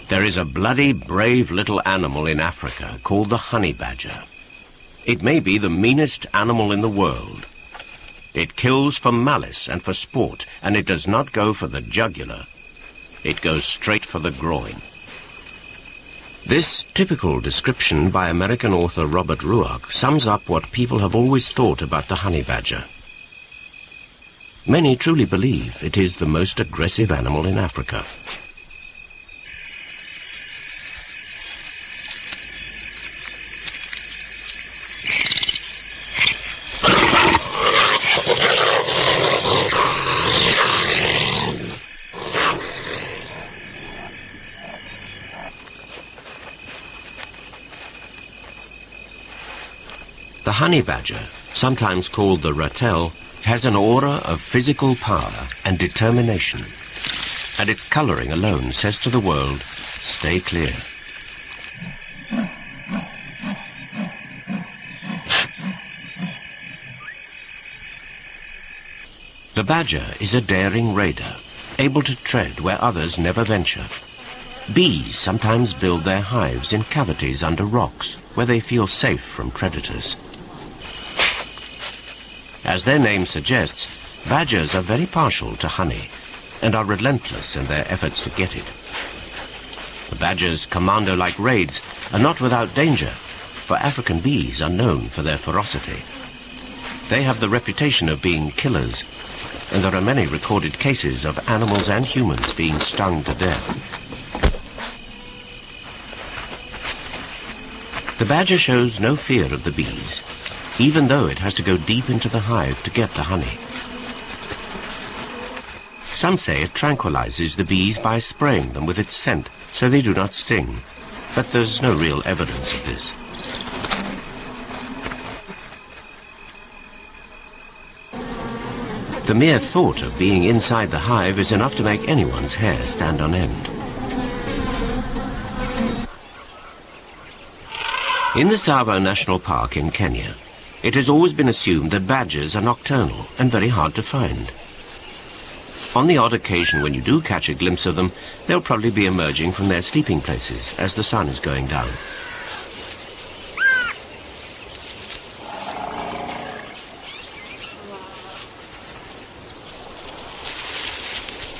There is a bloody, brave little animal in Africa called the honey badger. It may be the meanest animal in the world. It kills for malice and for sport, and it does not go for the jugular. It goes straight for the groin. This typical description by American author Robert Ruark sums up what people have always thought about the honey badger. Many truly believe it is the most aggressive animal in Africa. The honey badger, sometimes called the ratel, has an aura of physical power and determination, and its coloring alone says to the world, stay clear. The badger is a daring raider, able to tread where others never venture. Bees sometimes build their hives in cavities under rocks, where they feel safe from predators. As their name suggests, badgers are very partial to honey and are relentless in their efforts to get it. The badger's commando-like raids are not without danger, for African bees are known for their ferocity. They have the reputation of being killers, and there are many recorded cases of animals and humans being stung to death. The badger shows no fear of the bees, even though it has to go deep into the hive to get the honey. Some say it tranquilizes the bees by spraying them with its scent so they do not sting, but there's no real evidence of this. The mere thought of being inside the hive is enough to make anyone's hair stand on end. In the Tsavo National Park in Kenya, it has always been assumed that badgers are nocturnal and very hard to find. On the odd occasion when you do catch a glimpse of them, they'll probably be emerging from their sleeping places as the sun is going down.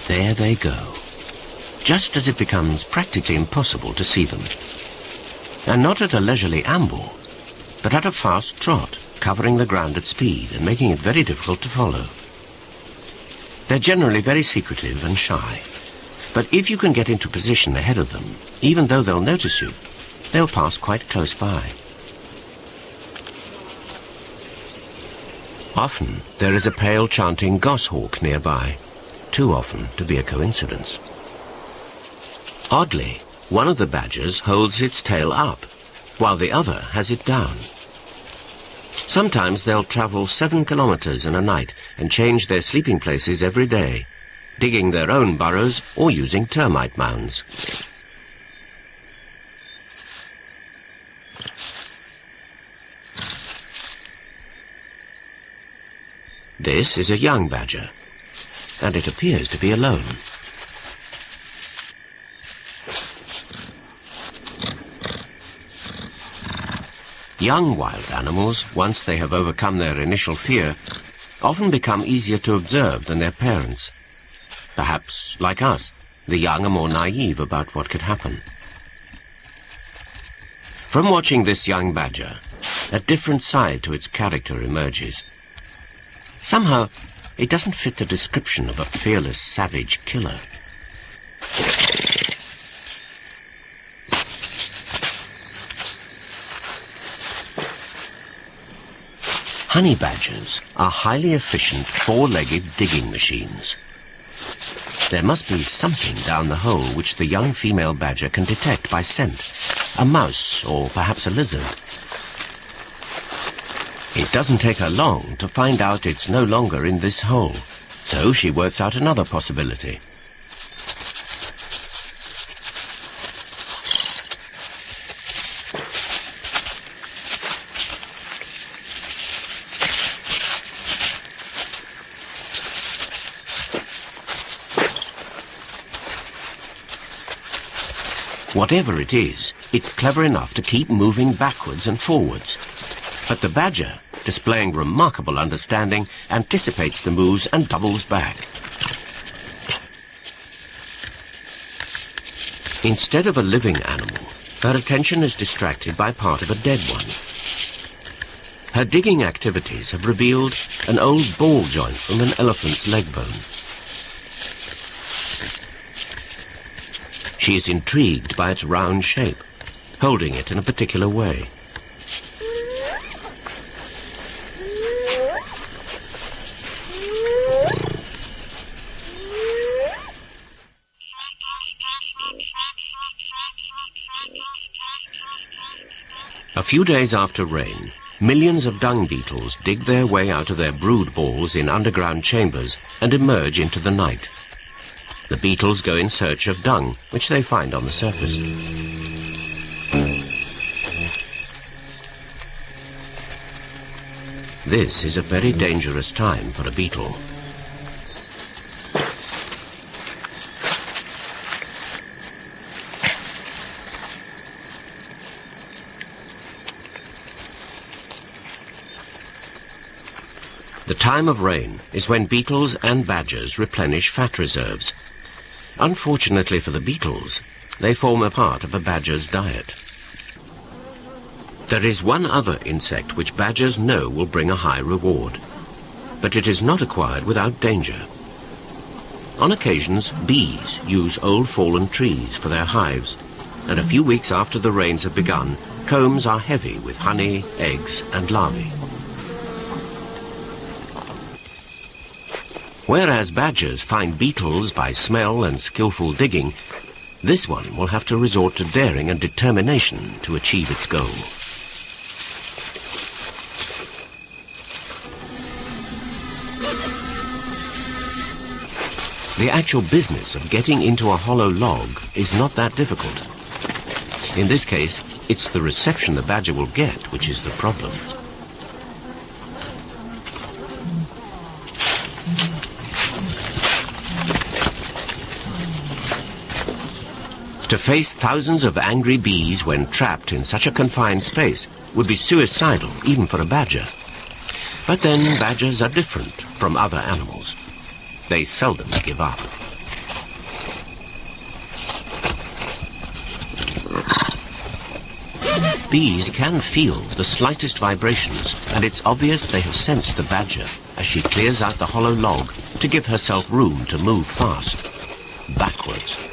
There they go, just as it becomes practically impossible to see them. And not at a leisurely amble, but at a fast trot, covering the ground at speed and making it very difficult to follow. They're generally very secretive and shy, but if you can get into position ahead of them, even though they'll notice you, they'll pass quite close by. Often there is a pale chanting goshawk nearby, too often to be a coincidence. Oddly, one of the badgers holds its tail up, while the other has it down. Sometimes they'll travel 7 kilometers in a night and change their sleeping places every day, digging their own burrows or using termite mounds. This is a young badger, and it appears to be alone. Young wild animals, once they have overcome their initial fear, often become easier to observe than their parents. Perhaps, like us, the young are more naive about what could happen. From watching this young badger, a different side to its character emerges. Somehow, it doesn't fit the description of a fearless, savage killer. Honey badgers are highly efficient, four-legged digging machines. There must be something down the hole which the young female badger can detect by scent, a mouse or perhaps a lizard. It doesn't take her long to find out it's no longer in this hole, so she works out another possibility. Whatever it is, it's clever enough to keep moving backwards and forwards. But the badger, displaying remarkable understanding, anticipates the moves and doubles back. Instead of a living animal, her attention is distracted by part of a dead one. Her digging activities have revealed an old ball joint from an elephant's leg bone. She is intrigued by its round shape, holding it in a particular way. A few days after rain, millions of dung beetles dig their way out of their brood balls in underground chambers and emerge into the night. The beetles go in search of dung, which they find on the surface. This is a very dangerous time for a beetle. The time of rain is when beetles and badgers replenish fat reserves. Unfortunately for the beetles, they form a part of a badger's diet. There is one other insect which badgers know will bring a high reward, but it is not acquired without danger. On occasions, bees use old fallen trees for their hives, and a few weeks after the rains have begun, combs are heavy with honey, eggs, and larvae. Whereas badgers find beetles by smell and skillful digging, this one will have to resort to daring and determination to achieve its goal. The actual business of getting into a hollow log is not that difficult. In this case, it's the reception the badger will get which is the problem. To face thousands of angry bees when trapped in such a confined space would be suicidal even for a badger. But then badgers are different from other animals. They seldom give up. Bees can feel the slightest vibrations, and it's obvious they have sensed the badger as she clears out the hollow log to give herself room to move fast, backwards.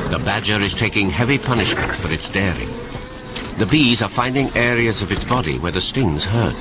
The badger is taking heavy punishment for its daring. The bees are finding areas of its body where the stings hurt.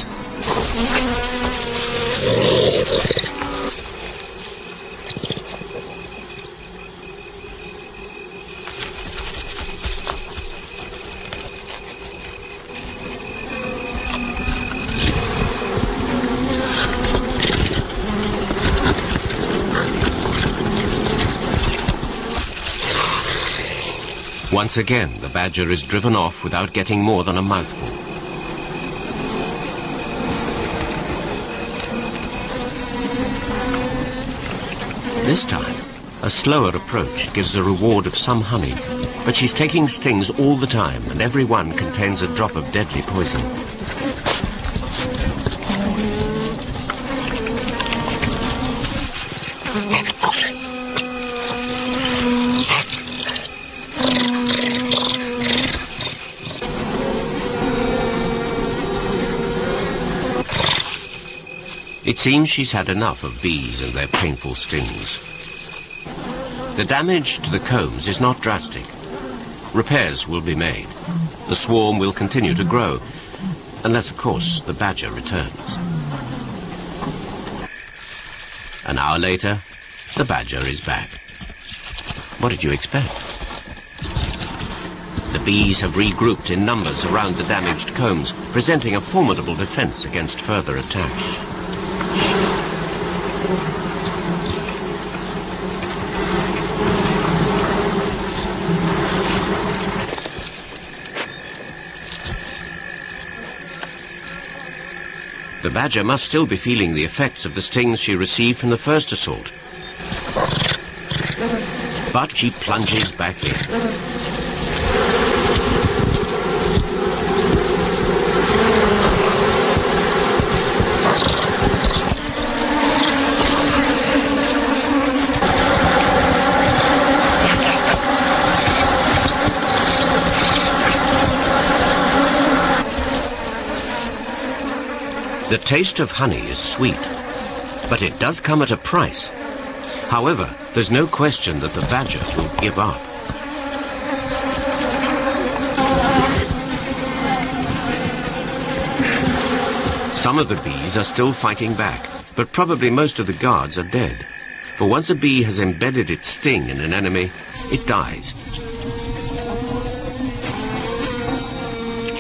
Once again, the badger is driven off without getting more than a mouthful. This time, a slower approach gives a reward of some honey, but she's taking stings all the time, and every one contains a drop of deadly poison. It seems she's had enough of bees and their painful stings. The damage to the combs is not drastic. Repairs will be made. The swarm will continue to grow, unless, of course, the badger returns. An hour later, the badger is back. What did you expect? The bees have regrouped in numbers around the damaged combs, presenting a formidable defense against further attack. The badger must still be feeling the effects of the stings she received from the first assault. But she plunges back in. The taste of honey is sweet, but it does come at a price. However, there's no question that the badger will give up. Some of the bees are still fighting back, but probably most of the guards are dead. For once a bee has embedded its sting in an enemy, it dies.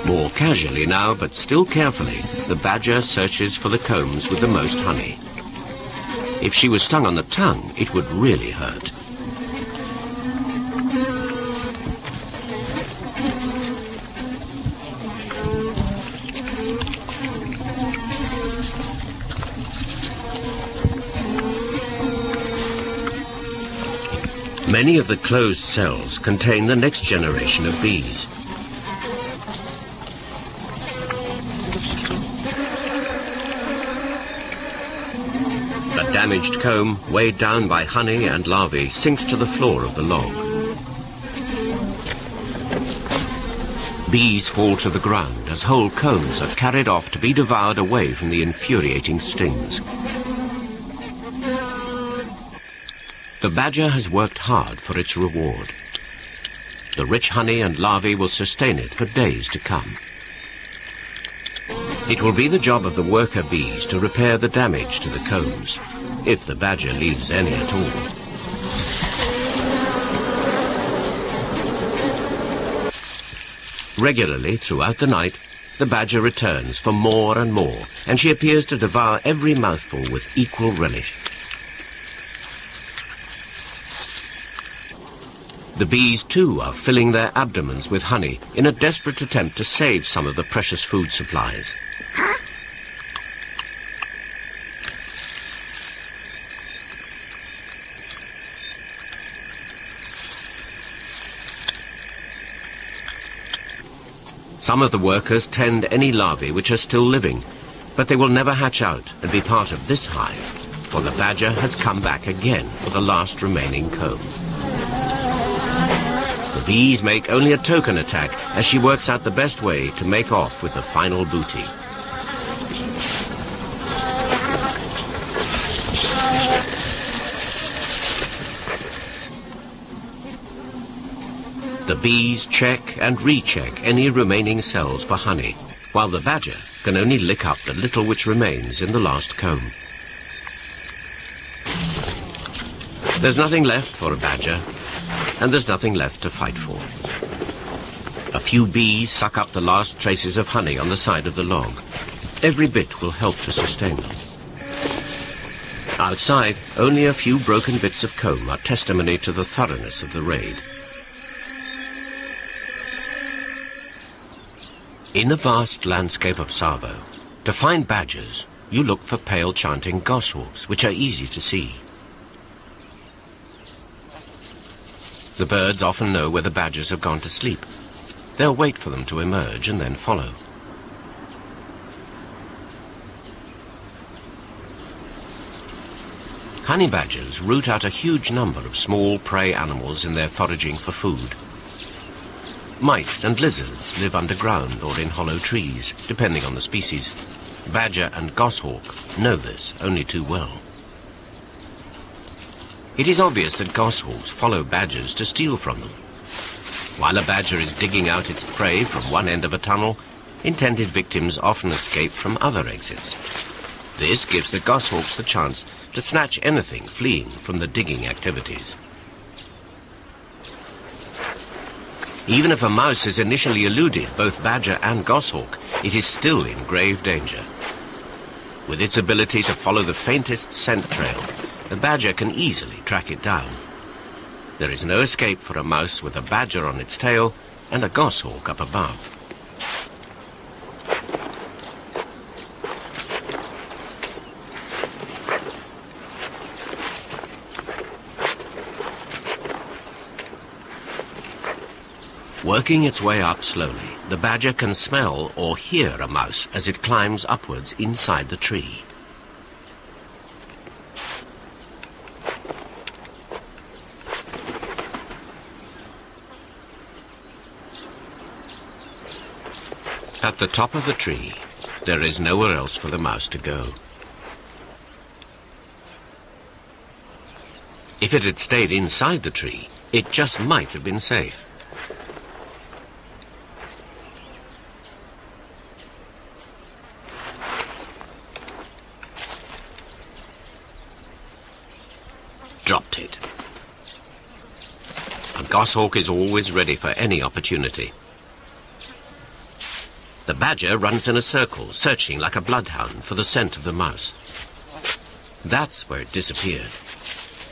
More casually now, but still carefully, the badger searches for the combs with the most honey. If she was stung on the tongue, it would really hurt. Many of the closed cells contain the next generation of bees. The damaged comb, weighed down by honey and larvae, sinks to the floor of the log. Bees fall to the ground as whole combs are carried off to be devoured away from the infuriating stings. The badger has worked hard for its reward. The rich honey and larvae will sustain it for days to come. It will be the job of the worker bees to repair the damage to the combs, if the badger leaves any at all. Regularly throughout the night, the badger returns for more and more, and she appears to devour every mouthful with equal relish. The bees, too, are filling their abdomens with honey in a desperate attempt to save some of the precious food supplies. Some of the workers tend any larvae which are still living, but they will never hatch out and be part of this hive, for the badger has come back again for the last remaining comb. The bees make only a token attack as she works out the best way to make off with the final booty. The bees check and recheck any remaining cells for honey, while the badger can only lick up the little which remains in the last comb. There's nothing left for a badger, and there's nothing left to fight for. A few bees suck up the last traces of honey on the side of the log. Every bit will help to sustain them. Outside, only a few broken bits of comb are testimony to the thoroughness of the raid. In the vast landscape of Savo, to find badgers, you look for pale chanting goshawks, which are easy to see. The birds often know where the badgers have gone to sleep. They'll wait for them to emerge and then follow. Honey badgers root out a huge number of small prey animals in their foraging for food. Mice and lizards live underground or in hollow trees, depending on the species. Badger and goshawk know this only too well. It is obvious that goshawks follow badgers to steal from them. While a badger is digging out its prey from one end of a tunnel, intended victims often escape from other exits. This gives the goshawks the chance to snatch anything fleeing from the digging activities. Even if a mouse is initially eluded, both badger and goshawk, it is still in grave danger. With its ability to follow the faintest scent trail, the badger can easily track it down. There is no escape for a mouse with a badger on its tail and a goshawk up above. Working its way up slowly, the badger can smell or hear a mouse as it climbs upwards inside the tree. At the top of the tree, there is nowhere else for the mouse to go. If it had stayed inside the tree, it just might have been safe. Dropped it. A goshawk is always ready for any opportunity. The badger runs in a circle, searching like a bloodhound for the scent of the mouse. That's where it disappeared,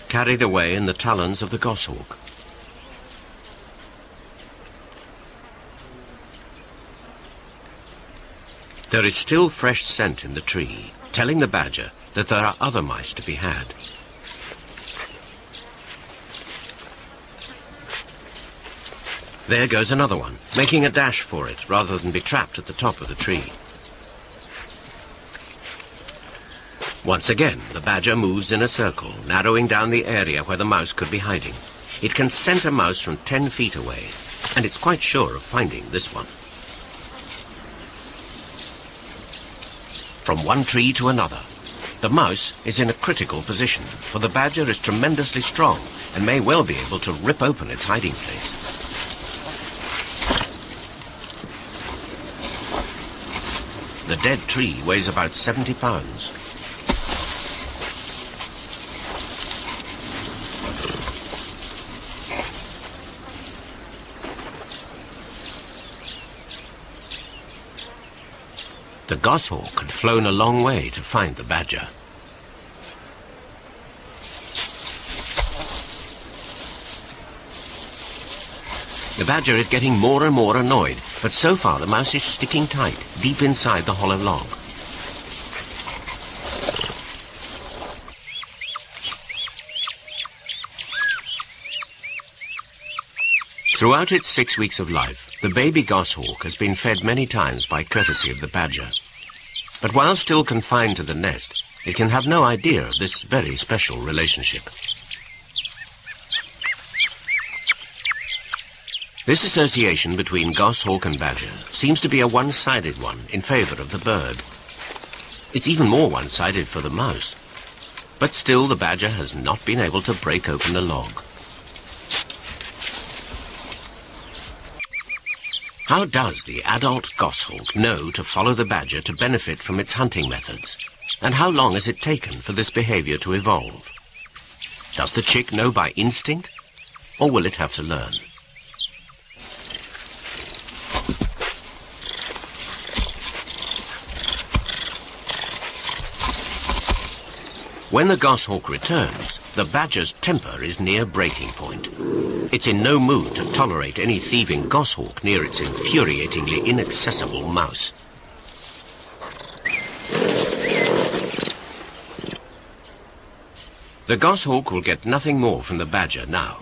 carried away in the talons of the goshawk. There is still fresh scent in the tree, telling the badger that there are other mice to be had. There goes another one, making a dash for it rather than be trapped at the top of the tree. Once again, the badger moves in a circle, narrowing down the area where the mouse could be hiding. It can scent a mouse from 10 feet away, and it's quite sure of finding this one. From one tree to another, the mouse is in a critical position, for the badger is tremendously strong and may well be able to rip open its hiding place. The dead tree weighs about 70 pounds. The goshawk had flown a long way to find the badger. The badger is getting more and more annoyed, but so far the mouse is sticking tight, deep inside the hollow log. Throughout its 6 weeks of life, the baby goshawk has been fed many times by courtesy of the badger. But while still confined to the nest, it can have no idea of this very special relationship. This association between goshawk and badger seems to be a one-sided one in favor of the bird. It's even more one-sided for the mouse. But still the badger has not been able to break open the log. How does the adult goshawk know to follow the badger to benefit from its hunting methods? And how long has it taken for this behavior to evolve? Does the chick know by instinct, or will it have to learn? When the goshawk returns, the badger's temper is near breaking point. It's in no mood to tolerate any thieving goshawk near its infuriatingly inaccessible mouse. The goshawk will get nothing more from the badger now,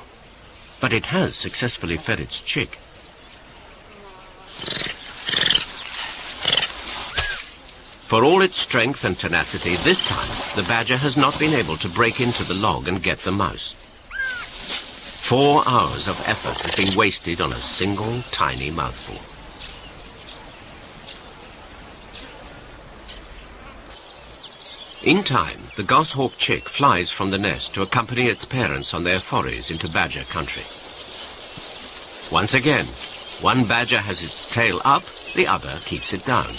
but it has successfully fed its chick. For all its strength and tenacity, this time the badger has not been able to break into the log and get the mouse. 4 hours of effort has been wasted on a single tiny mouthful. In time, the goshawk chick flies from the nest to accompany its parents on their forays into badger country. Once again, one badger has its tail up, the other keeps it down.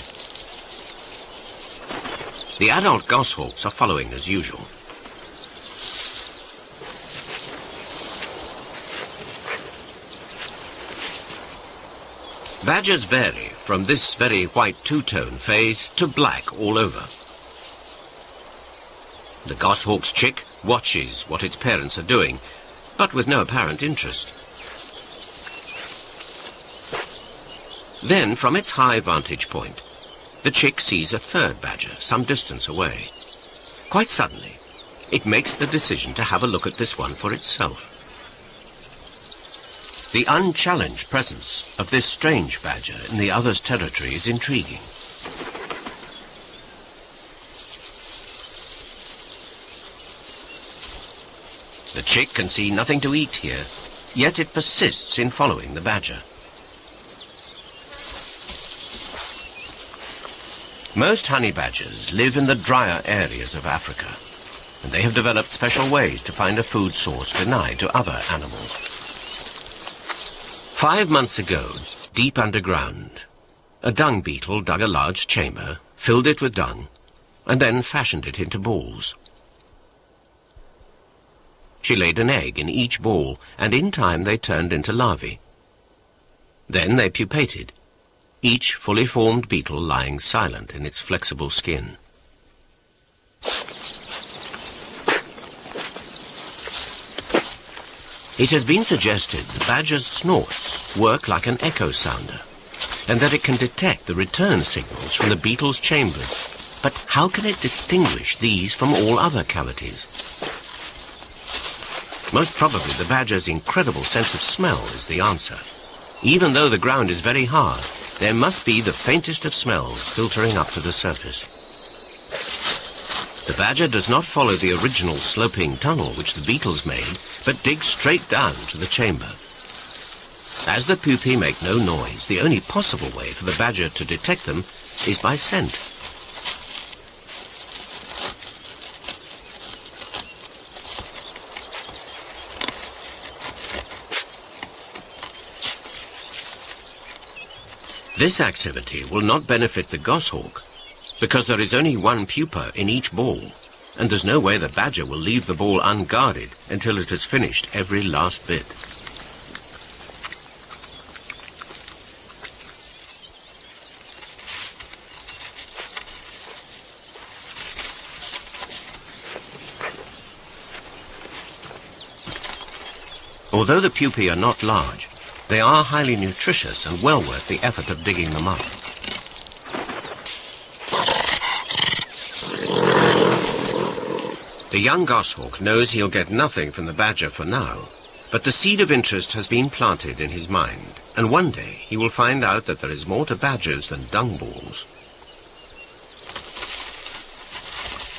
The adult goshawks are following as usual. Badgers vary from this very white two-tone phase to black all over. The goshawk's chick watches what its parents are doing, but with no apparent interest. Then, from its high vantage point, the chick sees a third badger some distance away. Quite suddenly, it makes the decision to have a look at this one for itself. The unchallenged presence of this strange badger in the other's territory is intriguing. The chick can see nothing to eat here, yet it persists in following the badger. Most honey badgers live in the drier areas of Africa, and they have developed special ways to find a food source denied to other animals. 5 months ago, deep underground, a dung beetle dug a large chamber, filled it with dung, and then fashioned it into balls. She laid an egg in each ball, and in time they turned into larvae. Then they pupated, each fully formed beetle lying silent in its flexible skin. It has been suggested the badger's snorts work like an echo sounder, and that it can detect the return signals from the beetle's chambers. But how can it distinguish these from all other cavities? Most probably the badger's incredible sense of smell is the answer. Even though the ground is very hard, there must be the faintest of smells filtering up to the surface. The badger does not follow the original sloping tunnel which the beetles made, but digs straight down to the chamber. As the pupae make no noise, the only possible way for the badger to detect them is by scent. This activity will not benefit the goshawk, because there is only one pupa in each ball, and there's no way the badger will leave the ball unguarded until it has finished every last bit. Although the pupae are not large, they are highly nutritious and well worth the effort of digging them up. The young goshawk knows he'll get nothing from the badger for now, but the seed of interest has been planted in his mind, and one day he will find out that there is more to badgers than dung balls.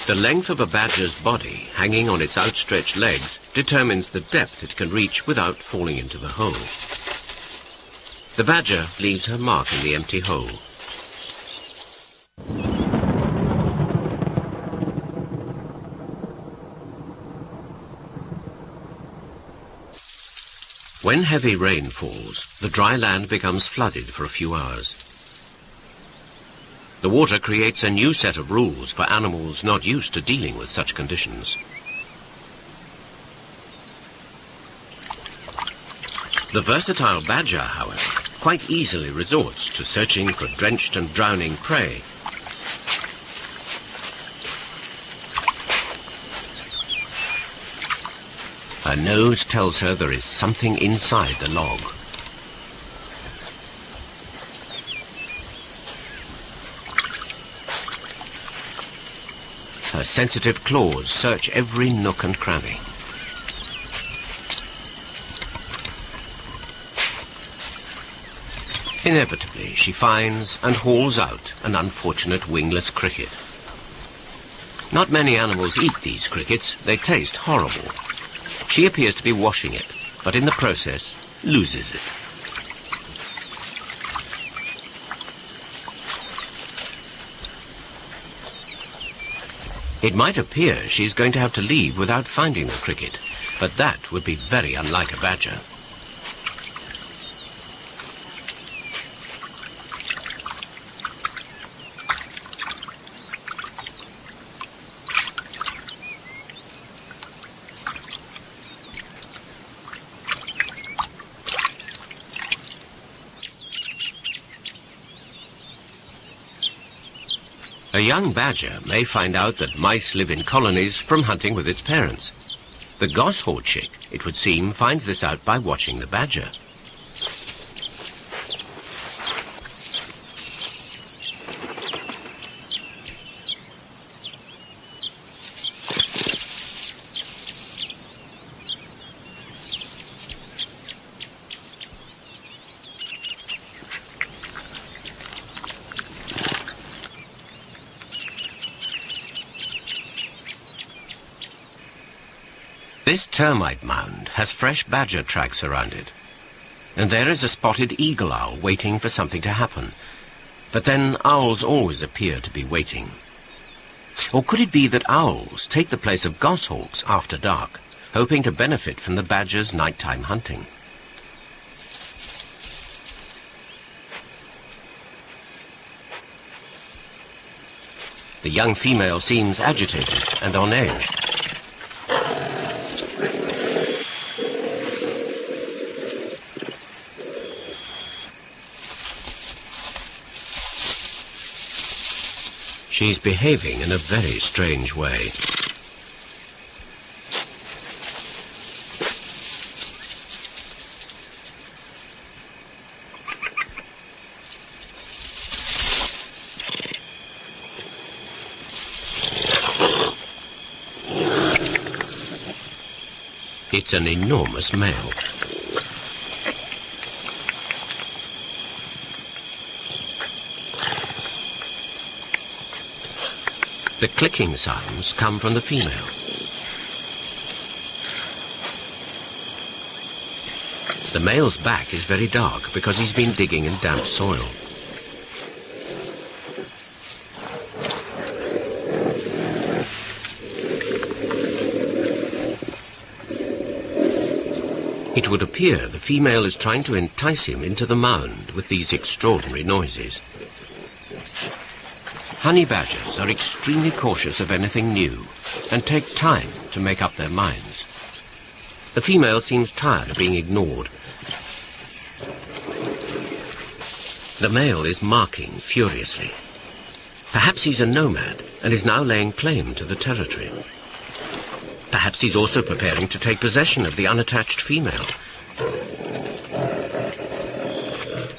The length of a badger's body, hanging on its outstretched legs, determines the depth it can reach without falling into the hole. The badger leaves her mark in the empty hole. When heavy rain falls, the dry land becomes flooded for a few hours. The water creates a new set of rules for animals not used to dealing with such conditions. The versatile badger, however, quite easily resorts to searching for drenched and drowning prey. Her nose tells her there is something inside the log. Her sensitive claws search every nook and cranny. Inevitably, she finds and hauls out an unfortunate wingless cricket. Not many animals eat these crickets. They taste horrible. She appears to be washing it, but in the process loses it. It might appear she's going to have to leave without finding the cricket, but that would be very unlike a badger. A young badger may find out that mice live in colonies from hunting with its parents. The goshawk chick, it would seem, finds this out by watching the badger. This termite mound has fresh badger tracks around it. And there is a spotted eagle owl waiting for something to happen. But then owls always appear to be waiting. Or could it be that owls take the place of goshawks after dark, hoping to benefit from the badger's nighttime hunting? The young female seems agitated and on edge. She's behaving in a very strange way. It's an enormous male. The clicking sounds come from the female. The male's back is very dark because he's been digging in damp soil. It would appear the female is trying to entice him into the mound with these extraordinary noises. Honey badgers are extremely cautious of anything new and take time to make up their minds. The female seems tired of being ignored. The male is marking furiously. Perhaps he's a nomad and is now laying claim to the territory. Perhaps he's also preparing to take possession of the unattached female.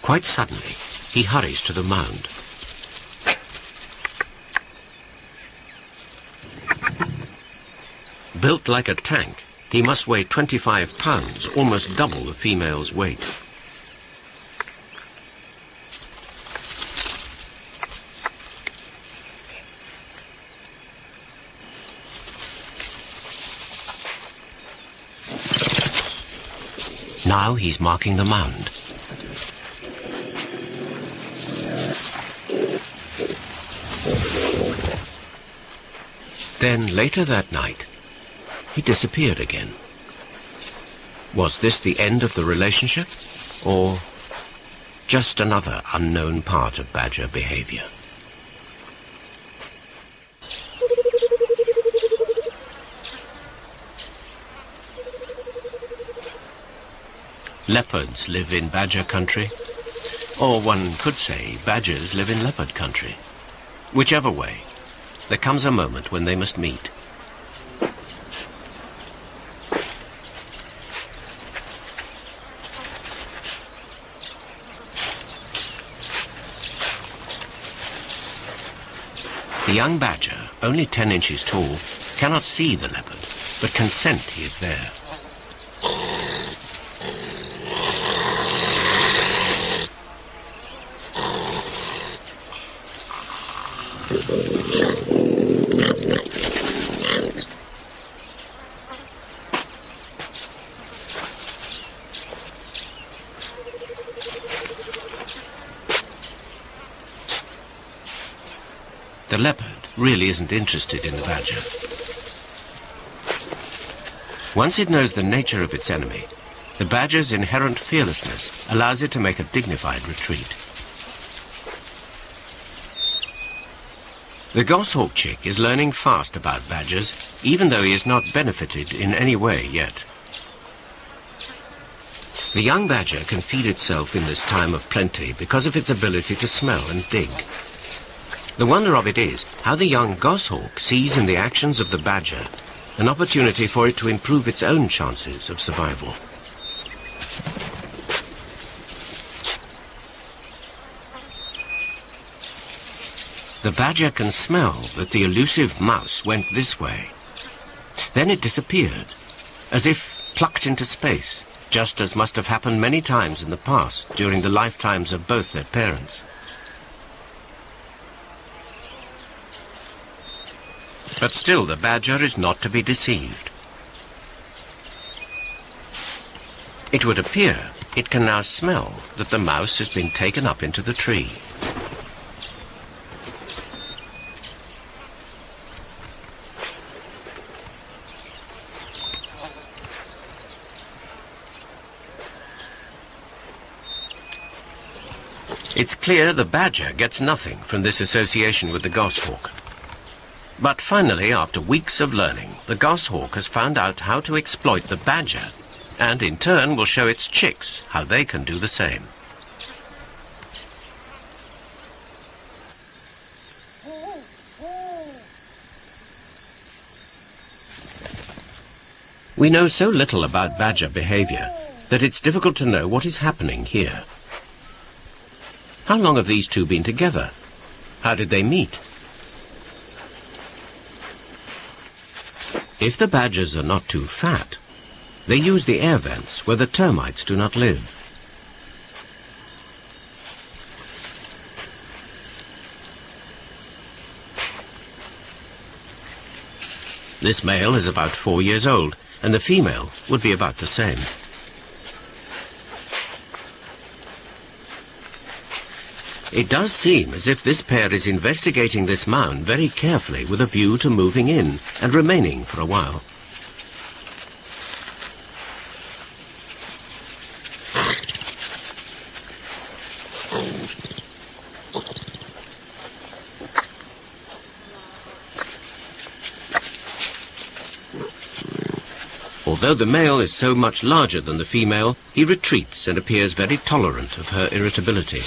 Quite suddenly, he hurries to the mound. Built like a tank, he must weigh 25 pounds, almost double the female's weight. Now he's marking the mound. Then, later that night, he disappeared again. Was this the end of the relationship, or just another unknown part of badger behavior? Leopards live in badger country, or one could say badgers live in leopard country. Whichever way, there comes a moment when they must meet. The young badger, only 10 inches tall, cannot see the leopard, but can scent he is there. The leopard really isn't interested in the badger. Once it knows the nature of its enemy, the badger's inherent fearlessness allows it to make a dignified retreat. The goshawk chick is learning fast about badgers, even though he has not benefited in any way yet. The young badger can feed itself in this time of plenty because of its ability to smell and dig. The wonder of it is how the young goshawk sees in the actions of the badger an opportunity for it to improve its own chances of survival. The badger can smell that the elusive mouse went this way. Then it disappeared, as if plucked into space, just as must have happened many times in the past during the lifetimes of both their parents. But still the badger is not to be deceived. It would appear it can now smell that the mouse has been taken up into the tree. It's clear the badger gets nothing from this association with the goshawk. But finally, after weeks of learning, the goshawk has found out how to exploit the badger, and in turn will show its chicks how they can do the same. We know so little about badger behavior that it's difficult to know what is happening here. How long have these two been together? How did they meet? If the badgers are not too fat, they use the air vents where the termites do not live. This male is about 4 years old, and the female would be about the same. It does seem as if this pair is investigating this mound very carefully with a view to moving in and remaining for a while. Although the male is so much larger than the female, he retreats and appears very tolerant of her irritability.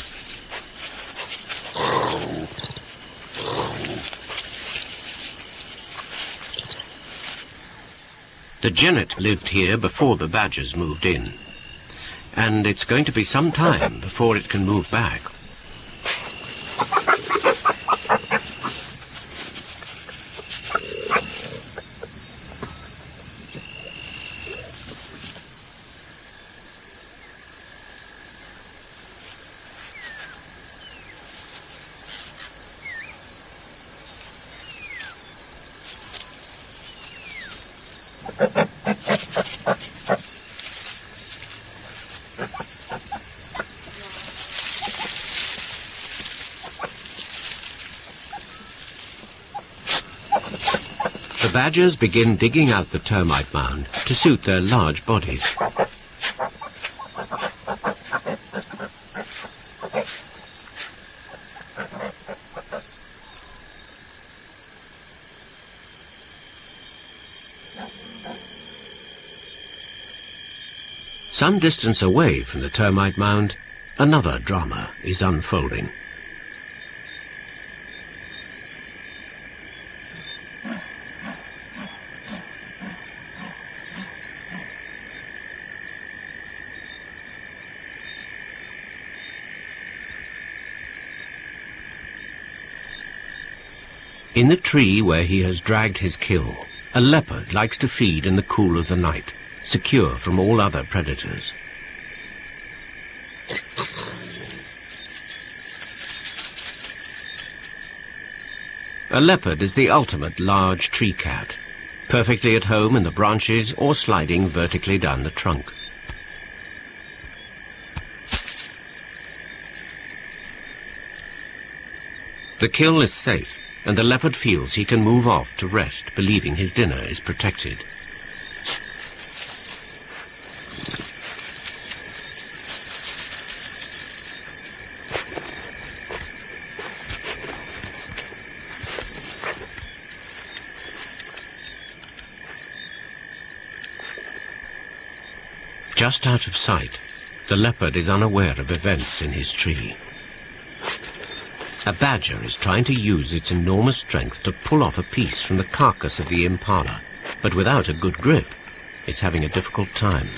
The genet lived here before the badgers moved in, and it's going to be some time before it can move back. The badgers begin digging out the termite mound to suit their large bodies. Some distance away from the termite mound, another drama is unfolding. In the tree where he has dragged his kill, a leopard likes to feed in the cool of the night, secure from all other predators. A leopard is the ultimate large tree cat, perfectly at home in the branches or sliding vertically down the trunk. The kill is safe, and the leopard feels he can move off to rest, believing his dinner is protected. Just out of sight, the leopard is unaware of events in his tree. A badger is trying to use its enormous strength to pull off a piece from the carcass of the impala, but without a good grip, it's having a difficult time.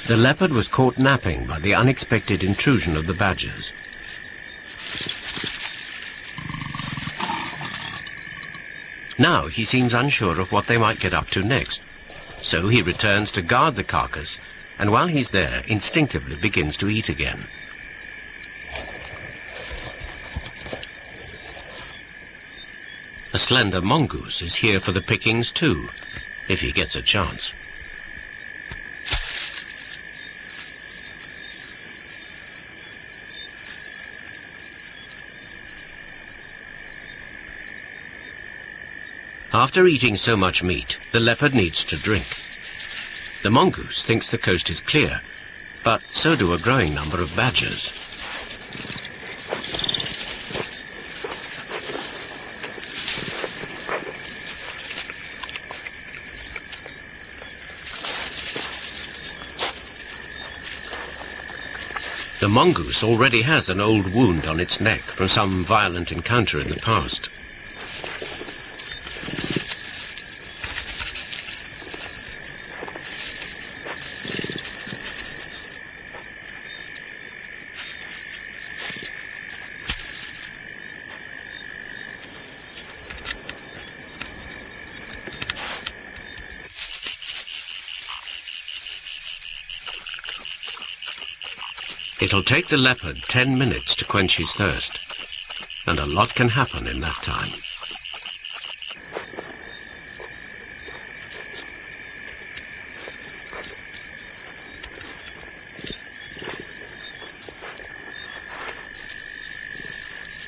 The leopard was caught napping by the unexpected intrusion of the badgers. Now he seems unsure of what they might get up to next, so he returns to guard the carcass, and while he's there, instinctively begins to eat again. A slender mongoose is here for the pickings too, if he gets a chance. After eating so much meat, the leopard needs to drink. The mongoose thinks the coast is clear, but so do a growing number of badgers. The mongoose already has an old wound on its neck from some violent encounter in the past. It'll take the leopard 10 minutes to quench his thirst, and a lot can happen in that time.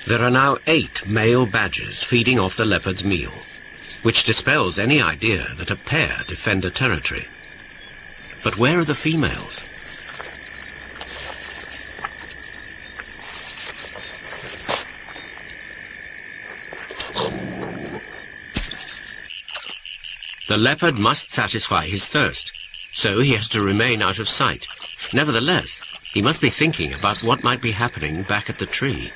There are now 8 male badgers feeding off the leopard's meal, which dispels any idea that a pair defend a territory. But where are the females? The leopard must satisfy his thirst, so he has to remain out of sight. Nevertheless, he must be thinking about what might be happening back at the tree.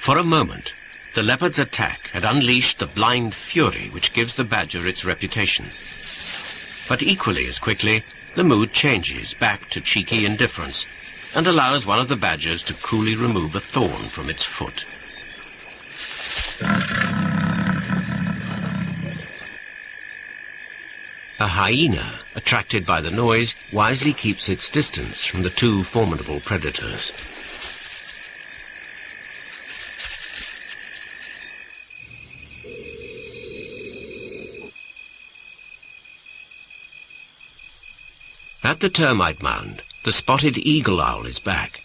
For a moment, the leopard's attack had unleashed the blind fury which gives the badger its reputation. But equally as quickly, the mood changes back to cheeky indifference and allows one of the badgers to coolly remove a thorn from its foot. A hyena, attracted by the noise, wisely keeps its distance from the two formidable predators. At the termite mound, the spotted eagle owl is back,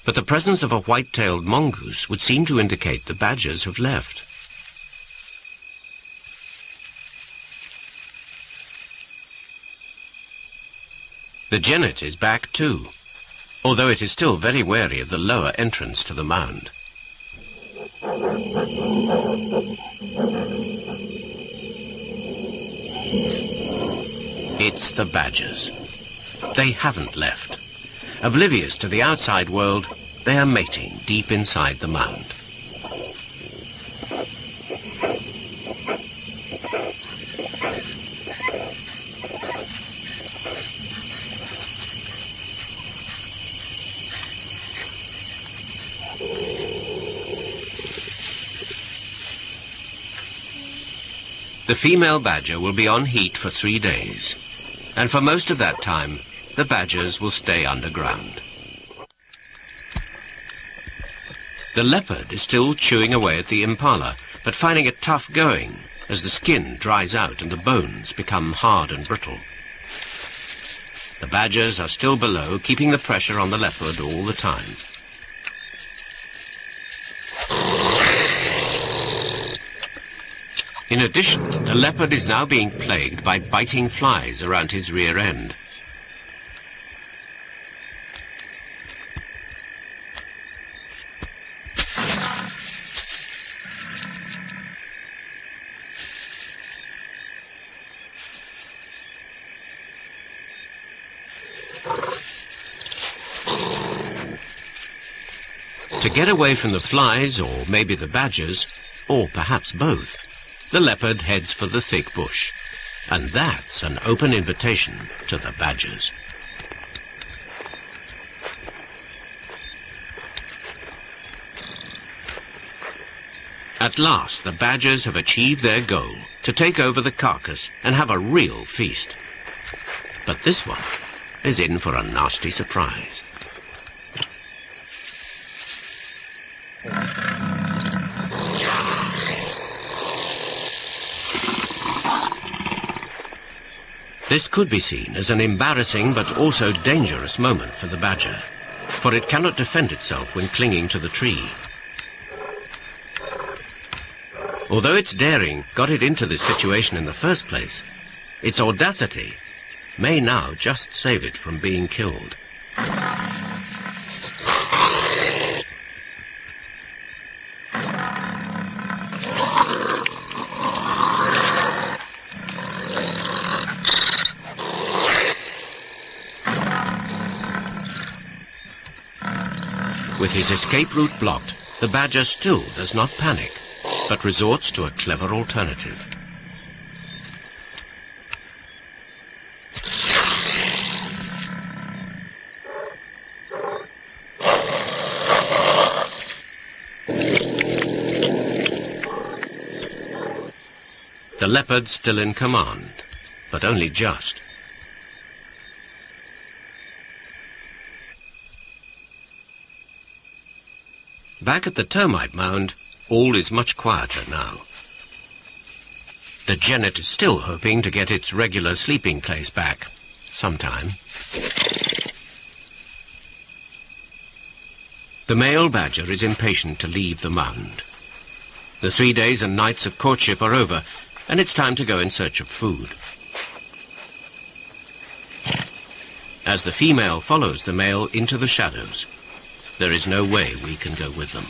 but the presence of a white-tailed mongoose would seem to indicate the badgers have left. The genet is back too, although it is still very wary of the lower entrance to the mound. It's the badgers. They haven't left. Oblivious to the outside world, they are mating deep inside the mound. The female badger will be on heat for 3 days, and for most of that time, the badgers will stay underground. The leopard is still chewing away at the impala, but finding it tough going as the skin dries out and the bones become hard and brittle. The badgers are still below, keeping the pressure on the leopard all the time. In addition, the leopard is now being plagued by biting flies around his rear end. To get away from the flies, or maybe the badgers, or perhaps both, the leopard heads for the thick bush. And that's an open invitation to the badgers. At last, the badgers have achieved their goal, to take over the carcass and have a real feast. But this one is in for a nasty surprise. This could be seen as an embarrassing but also dangerous moment for the badger, for it cannot defend itself when clinging to the tree. Although its daring got it into this situation in the first place, its audacity may now just save it from being killed. With his escape route blocked, the badger still does not panic, but resorts to a clever alternative. The leopard's still in command, but only just. Back at the termite mound, all is much quieter now. The genet is still hoping to get its regular sleeping place back, sometime. The male badger is impatient to leave the mound. The 3 days and nights of courtship are over, and it's time to go in search of food. As the female follows the male into the shadows, there is no way we can go with them.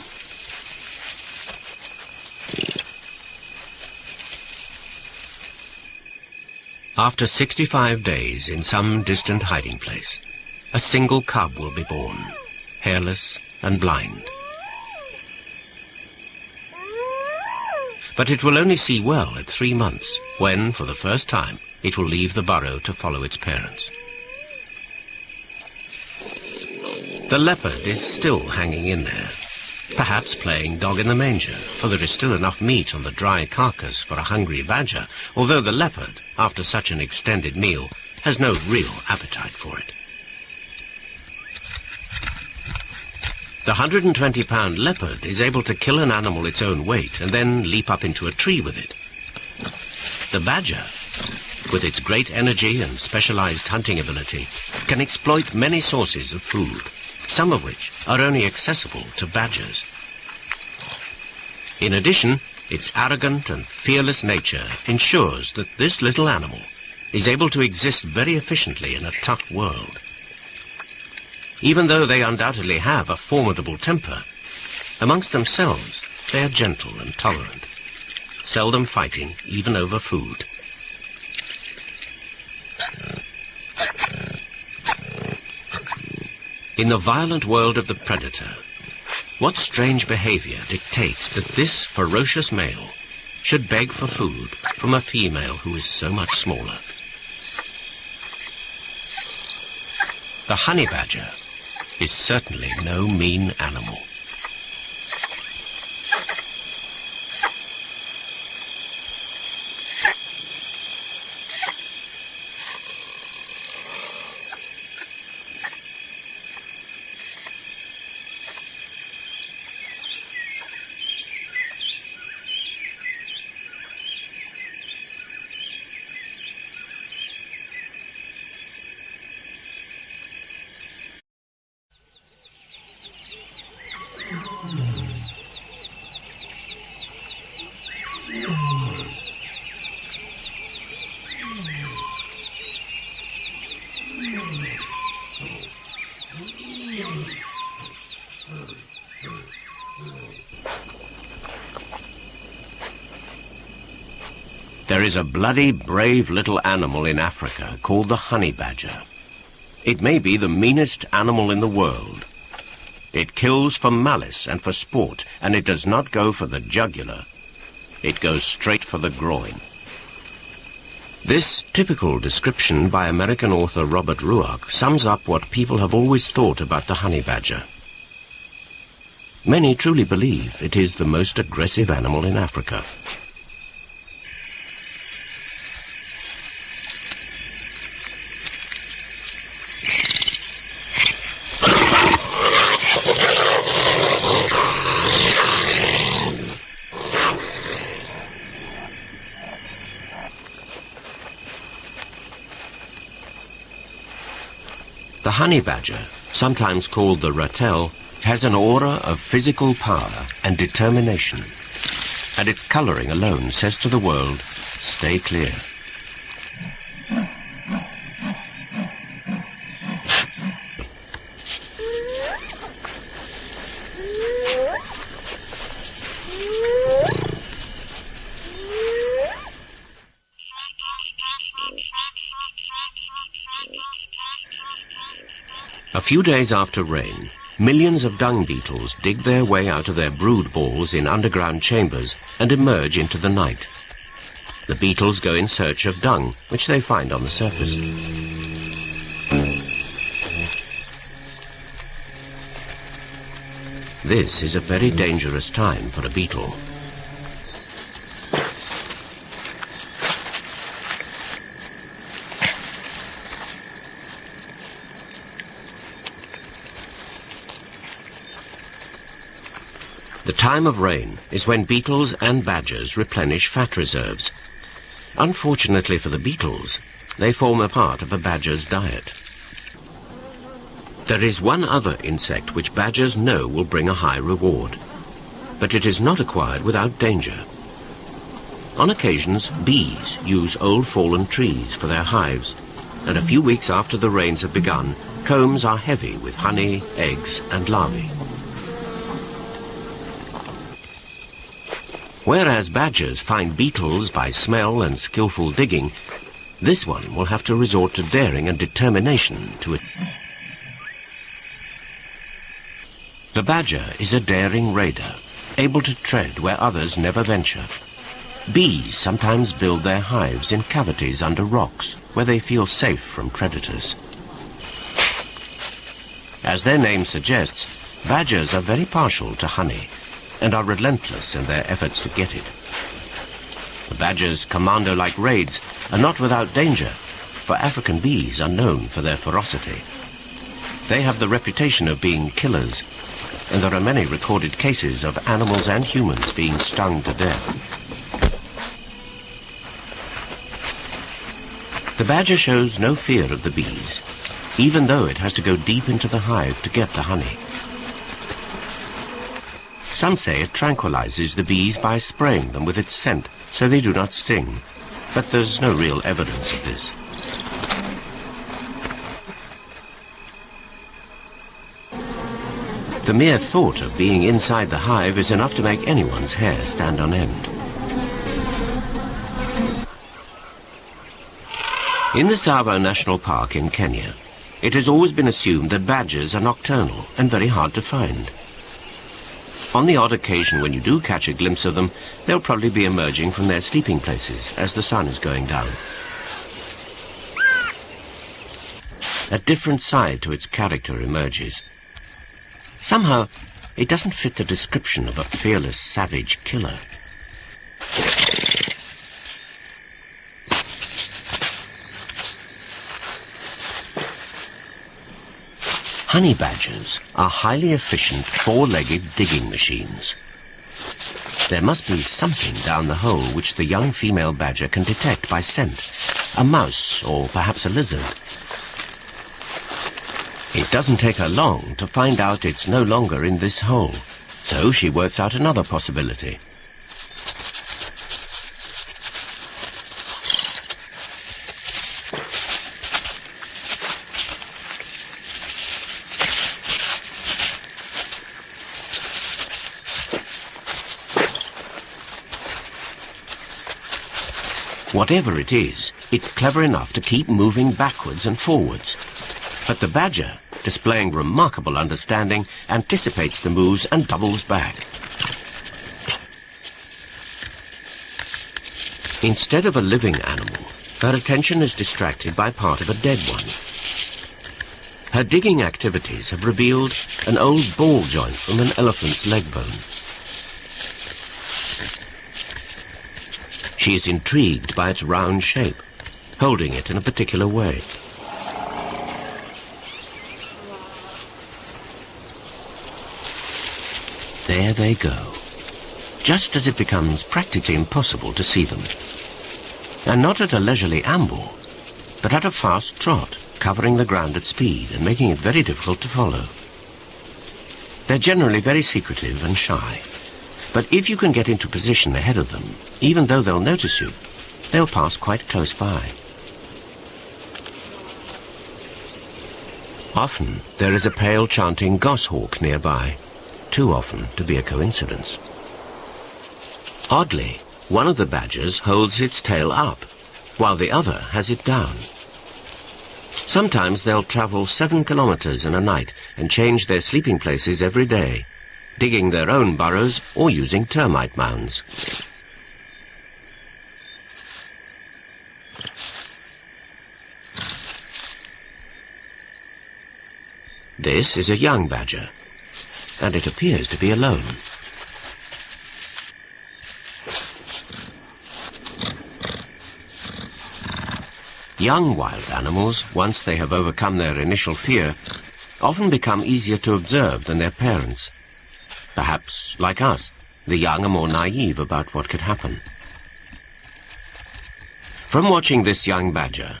After 65 days in some distant hiding place, a single cub will be born, hairless and blind. But it will only see well at 3 months, when, for the first time, it will leave the burrow to follow its parents. The leopard is still hanging in there, perhaps playing dog in the manger, for there is still enough meat on the dry carcass for a hungry badger, although the leopard, after such an extended meal, has no real appetite for it. The 120-pound leopard is able to kill an animal its own weight and then leap up into a tree with it. The badger, with its great energy and specialized hunting ability, can exploit many sources of food, some of which are only accessible to badgers. In addition, its arrogant and fearless nature ensures that this little animal is able to exist very efficiently in a tough world. Even though they undoubtedly have a formidable temper, amongst themselves they are gentle and tolerant, seldom fighting even over food. In the violent world of the predator, what strange behavior dictates that this ferocious male should beg for food from a female who is so much smaller? The honey badger is certainly no mean animal. There is a bloody, brave little animal in Africa called the honey badger. It may be the meanest animal in the world. It kills for malice and for sport, and it does not go for the jugular. It goes straight for the groin. This typical description by American author Robert Ruark sums up what people have always thought about the honey badger. Many truly believe it is the most aggressive animal in Africa. The honey badger, sometimes called the ratel, has an aura of physical power and determination, and its colouring alone says to the world, stay clear. A few days after rain, millions of dung beetles dig their way out of their brood balls in underground chambers and emerge into the night. The beetles go in search of dung, which they find on the surface. This is a very dangerous time for a beetle. The time of rain is when beetles and badgers replenish fat reserves. Unfortunately for the beetles, they form a part of a badger's diet. There is one other insect which badgers know will bring a high reward, but it is not acquired without danger. On occasions, bees use old fallen trees for their hives, and a few weeks after the rains have begun, combs are heavy with honey, eggs, and larvae. Whereas badgers find beetles by smell and skillful digging, this one will have to resort to daring and determination to it. The badger is a daring raider, able to tread where others never venture. Bees sometimes build their hives in cavities under rocks, where they feel safe from predators. As their name suggests, badgers are very partial to honey, and are relentless in their efforts to get it. The badger's commando-like raids are not without danger, for African bees are known for their ferocity. They have the reputation of being killers, and there are many recorded cases of animals and humans being stung to death. The badger shows no fear of the bees, even though it has to go deep into the hive to get the honey. Some say it tranquilizes the bees by spraying them with its scent so they do not sting, but there's no real evidence of this. The mere thought of being inside the hive is enough to make anyone's hair stand on end. In the Tsavo National Park in Kenya, it has always been assumed that badgers are nocturnal and very hard to find. On the odd occasion when you do catch a glimpse of them, they'll probably be emerging from their sleeping places as the sun is going down. A different side to its character emerges. Somehow, it doesn't fit the description of a fearless, savage killer. Honey badgers are highly efficient four-legged digging machines. There must be something down the hole which the young female badger can detect by scent, a mouse or perhaps a lizard. It doesn't take her long to find out it's no longer in this hole, so she works out another possibility. Whatever it is, it's clever enough to keep moving backwards and forwards. But the badger, displaying remarkable understanding, anticipates the moves and doubles back. Instead of a living animal, her attention is distracted by part of a dead one. Her digging activities have revealed an old ball joint from an elephant's leg bone. She is intrigued by its round shape, holding it in a particular way. There they go, just as it becomes practically impossible to see them. And not at a leisurely amble, but at a fast trot, covering the ground at speed and making it very difficult to follow. They're generally very secretive and shy, but if you can get into position ahead of them, even though they'll notice you, they'll pass quite close by. Often there is a pale chanting goshawk nearby, too often to be a coincidence. Oddly, one of the badgers holds its tail up, while the other has it down. Sometimes they'll travel 7 kilometers in a night and change their sleeping places every day, digging their own burrows or using termite mounds. This is a young badger, and it appears to be alone. Young wild animals, once they have overcome their initial fear, often become easier to observe than their parents. Perhaps, like us, the young are more naive about what could happen. From watching this young badger,